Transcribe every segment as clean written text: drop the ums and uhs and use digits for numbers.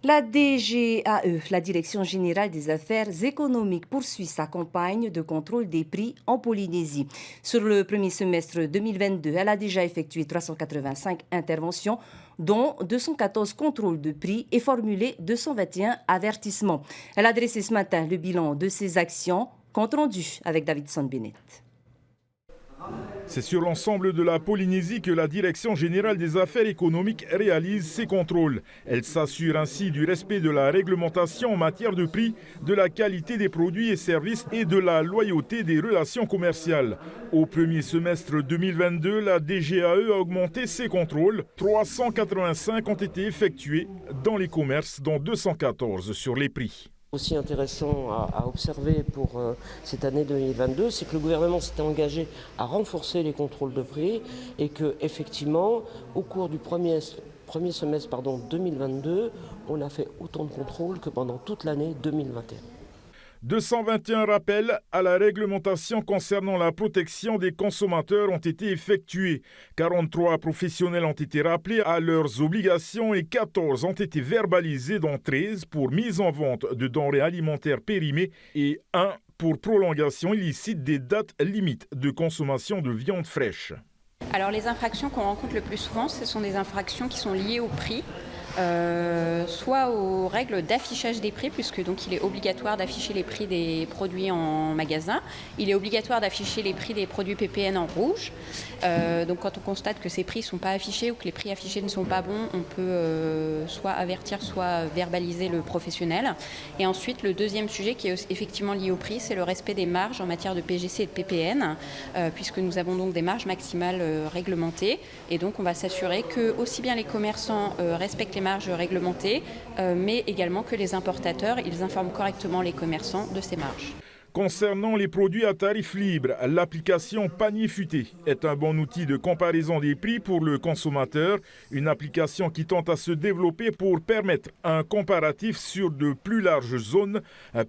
La DGAE, la Direction générale des affaires économiques, poursuit sa campagne de contrôle des prix en Polynésie. Sur le premier semestre 2022, elle a déjà effectué 385 interventions, dont 214 contrôles de prix et formulé 221 avertissements. Elle a dressé ce matin le bilan de ses actions, compte rendu avec Davidson Bennett. C'est sur l'ensemble de la Polynésie que la Direction générale des affaires économiques réalise ses contrôles. Elle s'assure ainsi du respect de la réglementation en matière de prix, de la qualité des produits et services et de la loyauté des relations commerciales. Au premier semestre 2022, la DGAE a augmenté ses contrôles. 385 ont été effectués dans les commerces, dont 214 sur les prix. Aussi intéressant à observer pour cette année 2022, c'est que le gouvernement s'était engagé à renforcer les contrôles de prix et que effectivement, au cours du premier semestre 2022, on a fait autant de contrôles que pendant toute l'année 2021. 221 rappels à la réglementation concernant la protection des consommateurs ont été effectués. 43 professionnels ont été rappelés à leurs obligations et 14 ont été verbalisés, dont 13 pour mise en vente de denrées alimentaires périmées et 1 pour prolongation illicite des dates limites de consommation de viande fraîche. Alors les infractions qu'on rencontre le plus souvent, ce sont des infractions qui sont liées au prix. Soit aux règles d'affichage des prix, puisque donc il est obligatoire d'afficher les prix des produits en magasin. Il est obligatoire d'afficher les prix des produits PPN en rouge. Donc quand on constate que ces prix ne sont pas affichés ou que les prix affichés ne sont pas bons, on peut soit avertir, soit verbaliser le professionnel. Et ensuite, le deuxième sujet qui est effectivement lié au prix, c'est le respect des marges en matière de PGC et de PPN, puisque nous avons donc des marges maximales réglementées. Et donc on va s'assurer que aussi bien les commerçants respectent les marges réglementées, mais également que les importateurs, ils informent correctement les commerçants de ces marges. Concernant les produits à tarif libre, l'application Panier Futé est un bon outil de comparaison des prix pour le consommateur, une application qui tente à se développer pour permettre un comparatif sur de plus larges zones,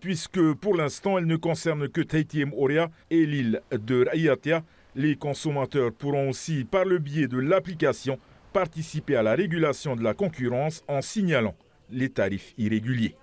puisque pour l'instant elle ne concerne que Tahiti Orea et l'île de Raiatea. Les consommateurs pourront aussi, par le biais de l'application, participer à la régulation de la concurrence en signalant les tarifs irréguliers.